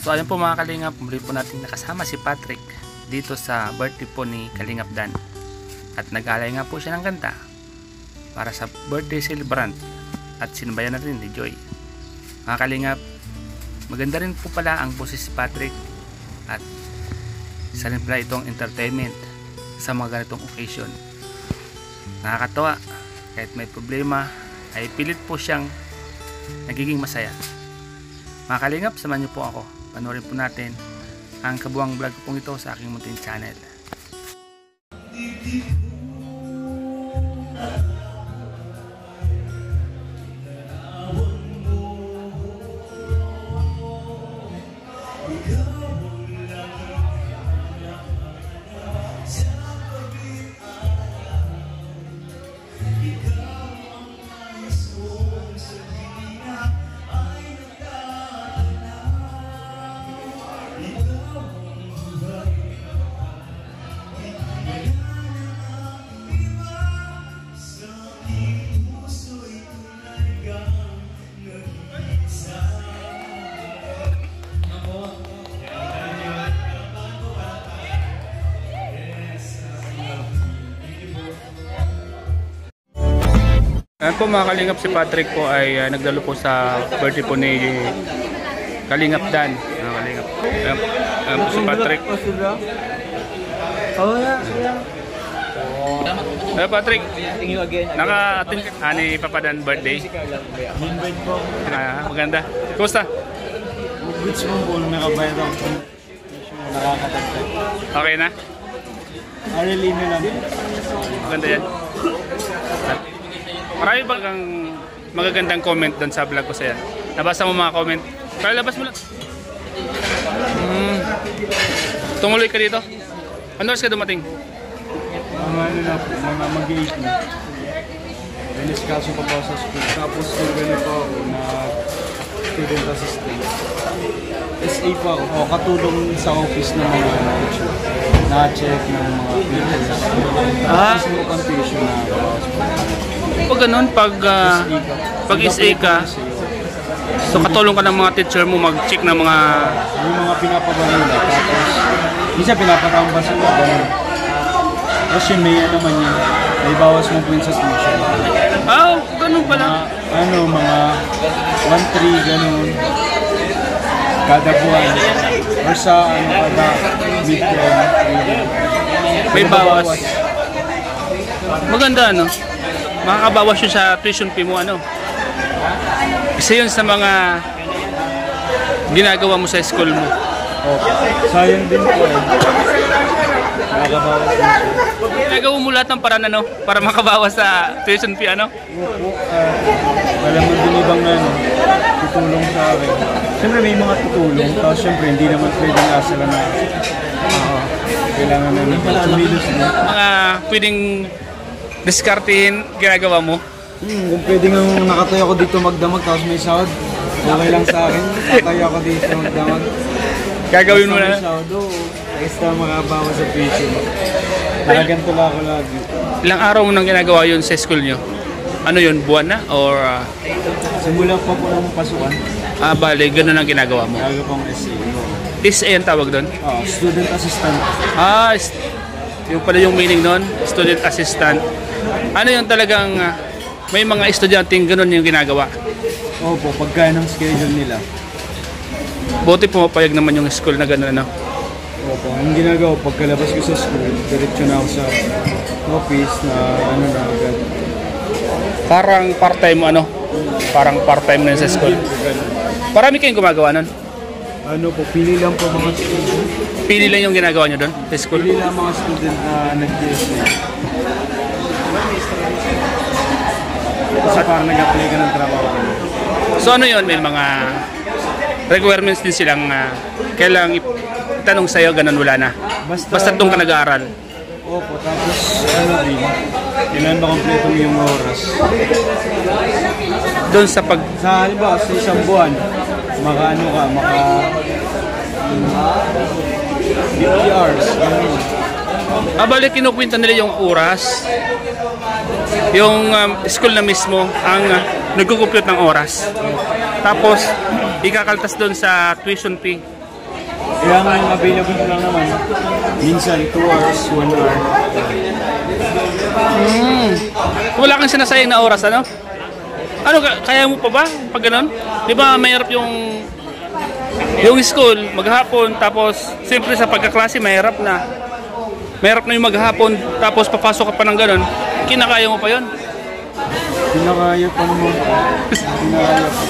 So ayun po mga Kalingap, muli po natin nakasama si Patrick dito sa birthday po ni Kalingap Dan. At nag-alay nga po siya ng kanta para sa birthday celebrant at sinabayan na rin ni Joy. Mga Kalingap, maganda rin po pala ang boses si Patrick at isa rin pala itong entertainment sa mga ganitong occasion. Nakakatawa, kahit may problema ay pilit po siyang nagiging masaya. Mga Kalingap, samahan niyo po ako. Panoorin po natin ang kabuang vlog pong ito sa aking munting channel. Ayan po mga Kalingap, si Patrick po ay nagdalo po sa birthday po ni Kalingap Dan. Mga Kalingap. Ayan po si Patrick. Ayan Patrick, naka-attend ka ni Papa Dan birthday? Invite po. Maganda. Kumusta? Goods mo po, nakabayad ako. Nakakatagtag. Okay na? Arelino lang. Maganda yan. Marami bang kang magagandang comment doon sa vlog ko sa'yo? Nabasa mo mga comment? Kaya labas mo lang. Tumuloy ka dito? Ano oras ka dumating? Ang ano na po, mga mag-8 na. Iniskaso pa po sa school. Tapos gano'n po ako na student assistant. SA po ako. O, katulong sa office ng mga teacher. Na-check ng mga videos. Tapos mo confusion na bawas po. Pag ganun, pag SA ka, so katulong ka ng mga teacher mo mag-check ng mga... Yung mga pinapabalo nila. Tapos, minsan pinapatambas nila. Ganun. Tapos yun, may ano man yun. May bawas mo po yun sa tuition. Ah, ganun pala. Mga 1-3 ganun. Kada buwan. Or sa kada midterm. May bawas. Maganda ano? Makakabawas yun sa tuition fee mo ano? Isa yun sa mga ginagawa mo sa school mo. Sayang din po eh. Nakakabawas din siya. Ginagawa mo lahat ng paraan ano? Para makabawas sa tuition fee ano? Opo. Alam mo din ibang tutulong sa akin. Siyempre may mga tutulong. Tapos siyempre hindi naman pwedeng asa lang na. Kailangan na tumilos na. Mga pwedeng diskartehin ginagawa mo? Kung pwede nga nakatayo ako dito magdamag tapos may sahod, okay lang sa akin. Nakatayo ako dito magdamag. Gagawin mo na? May sahod, basta makabawa sa tuition. Nakaganto lang ako lagi. Ilang araw mo nang ginagawa yun sa school nyo? Ano yun? Buwan na? Or... Simula pa po ng pasukan. Bale, ganun ang ginagawa mo? Gaga pang SA. SA ang tawag doon? Student assistant. Yung pala yung meaning nun? Student assistant. Ano yung talagang may mga estudyanteng ganun yung ginagawa? Opo, pagka ng schedule nila. Buti pumapayag naman yung school na ganun ano? Opo, ang ginagawa pagkalabas ko sa school, diretso na ako sa office na na agad. Parang part-time ano? Parang part-time na sa school. Marami kayong gumagawa nun? Ano po, pili lang po mga student. Pili lang yung ginagawa nyo doon sa school? Pili lang mga student na nag-DSA. Kasi parang nag-apply ka ng trabaho. So ano yun? May mga requirements din silang kailangang itanong sa'yo, ganun wala na? Basta doon ka nag-aaral? Opo, tapos din, kailangan ba kompleto mo yung oras? Doon sa pag... Sa halimbawa, sa isang buwan, maka 50 hours. Balik kinukwenta nila yung oras. Yung school na mismo ang nagkukumpute ng oras. Tapos ikakaltas doon sa tuition fee Kaya ang available lang naman, minsan 2 hours, 1 hour. Wala kang sinasayang na oras, ano? Ano, kaya mo pa ba pag ganun? Di ba mahirap yung school, maghapon, tapos siyempre sa pagkaklase mahirap na. Mahirap na yung maghapon, tapos papasok ka pa ng ganun. Kinakaya mo pa yun? Kinakaya pa naman. Kinakaya pa.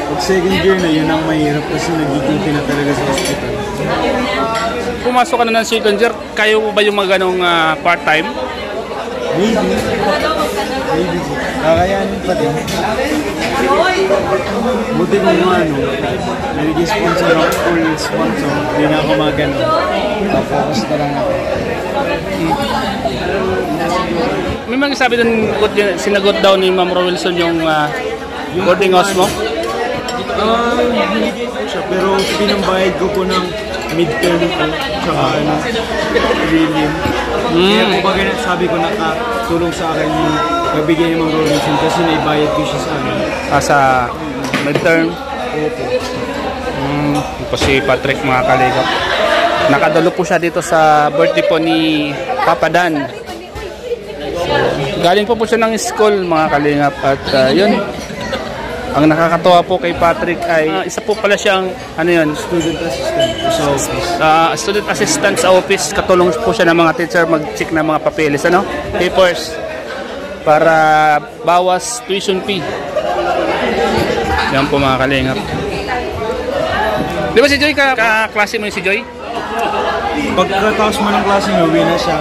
Pag second year na, yun ang mahirap kasi nagiging na talaga sa hospital. Pumasok ka na ng second year, kaya mo ba yung mga ganong part-time? Maybe. Maybe. Kakayanin pa din. Buti kung ano, nagiging sponsor ng full sponsor, hindi na ako magano. Focus na lang ako. May mga sabi din, sinagot daw ni Ma'am Wilson yung boarding house mo? Hindi po siya, pero pinambayad ko po ng midterm ko, tsaka prelim. Kaya po baga sabi ko nakatulong sa akin yung nabigyan ni Ma'am Robinson kasi naibayad ko siya sa akin. Sa midterm? Opo. Po si Patrick, mga kaligap. Nakadalo po siya dito sa birthday po ni Papa Dan. Galing po siya ng school, mga kalingap. At yun, ang nakakatawa po kay Patrick ay isa po pala siyang Student assistant sa office. Student assistant sa office. Katulong po siya ng mga teacher mag-check ng mga papeles, papers, para bawas tuition fee. Yan po, mga kalingap. Di ba si Joy, kaklase mo yung si Joy? Pagkatapos mo ng klase niya, uwi na siya.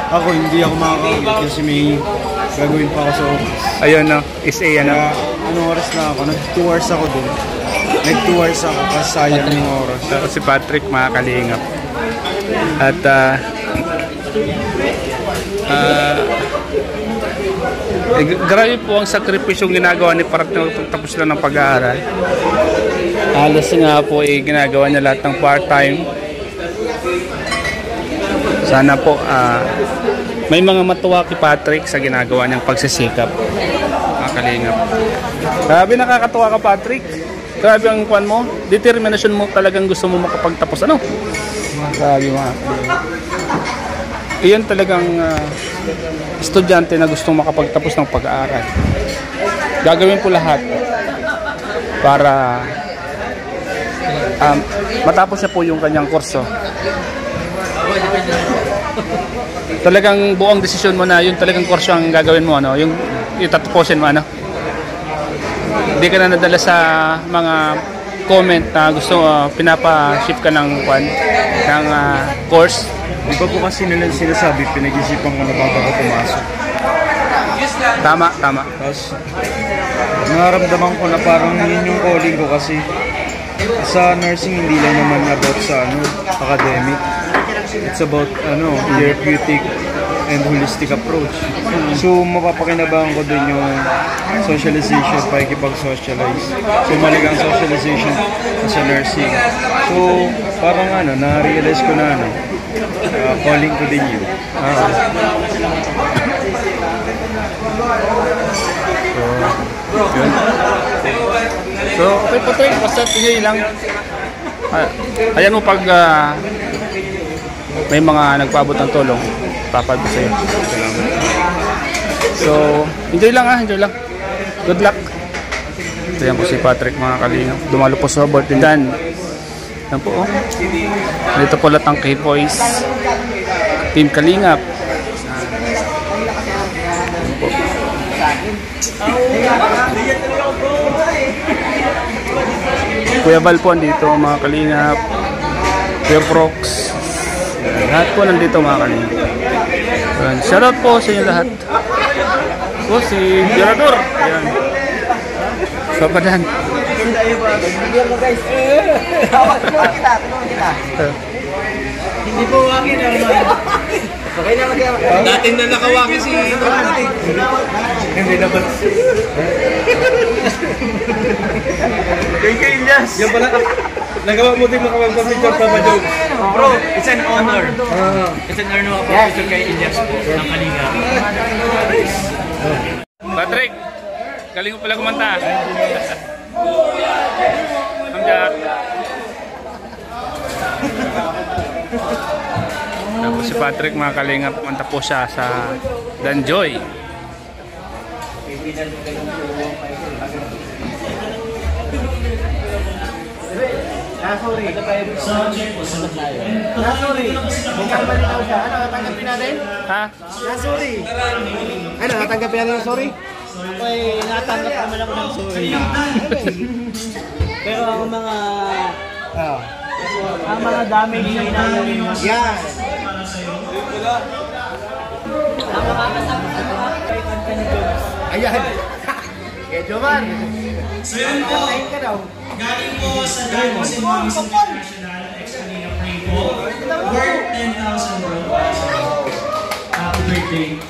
Ako, hindi ako makakaulit kasi may gagawin pa ako sa office. Ayun, SA, Kaya, anong oras na ako? Nag-2 hours ako doon. Nag-2 hours ako kasi sayang yung oras. Si Patrick, mga kalingap. At grabe po ang sakripisyong ginagawa ni Patrick pagtapos lang ng pag-aaral. Halos nga po ginagawa niya lahat ng part-time. Sana po may mga matuwa kay Patrick sa ginagawa niyang pagsisikap. Kalingap. Grabe, nakakatuwa ka, Patrick. Grabe ang kwan mo. Determination mo, talagang gusto mo makapagtapos. Grabe, mga kalingap. Iyan talagang estudyante na gustong makapagtapos ng pag-aaral. Gagawin po lahat para matapos niya po yung kanyang kurso. Talagang buong desisyon mo na yun talagang kurso ang gagawin mo, yung itatapusin mo, Hindi ka na nadala sa mga comment na gusto pinapa-shift ka ng course. Di ba po kasi nila sinasabi, pinag-isipan ko na bago ako pumasok. Tama. Tapos, naramdaman ko na parang yun yung calling ko kasi sa nursing hindi lang naman about sa academic. It's about therapeutic and holistic approach. So mapapakinabangan ko din yung socialization, pakikipag-socialize. So malagang socialization sa nursing. So parang na-realize ko na calling ko din yun. So okay po, Trey, basta tingin lang. Ayan mo, pag may mga nagpaabot ng tulong, papad ko sa'yo. So, enjoy lang. Good luck. Ito yan po si Patrick, mga kalingap. Dumalo po sa birthday Dan. Yan po, dito po lahat ng K-Boys, Team Kalingap. Yan po. Kuya Val po andito, mga kalingap. Kuya Prox. Lahat po nandito, mga kalingap. Shoutout po sa inyo lahat. Po si Tirador. Ayan. Papadan. Hindi po wakin naman. Okay na mag-iwan. Dating na nakawakin si Hindi naman. Kay Ilyas. Yan pala. Nagawa mo din makapagpapicture pa ba, Joe? Bro, it's an honor. It's an honor makapagpicture kay Ilyas po ng Kalingap. Patrick, galing mo pala kumanta. Amjad. Tapos si Patrick mga kalingap, pumunta po siya sa Danjoy. Sorry. Mukhang malinaw siya. Ano, natanggapin natin? Ha? Sorry. Ano, natanggapin natin yung sorry? Okay, natanggap naman ako ng sorry. Pero ang mga... ang mga damage na inagawa mo. Yan. Ang mga kasama sa mga kaitan ka ni Jobs. Ayan. Kaya Jovan. So yun po, galing po sa Diamonds and Movies International ex-Kanina Free po, worth 10,000 bro. Happy birthday.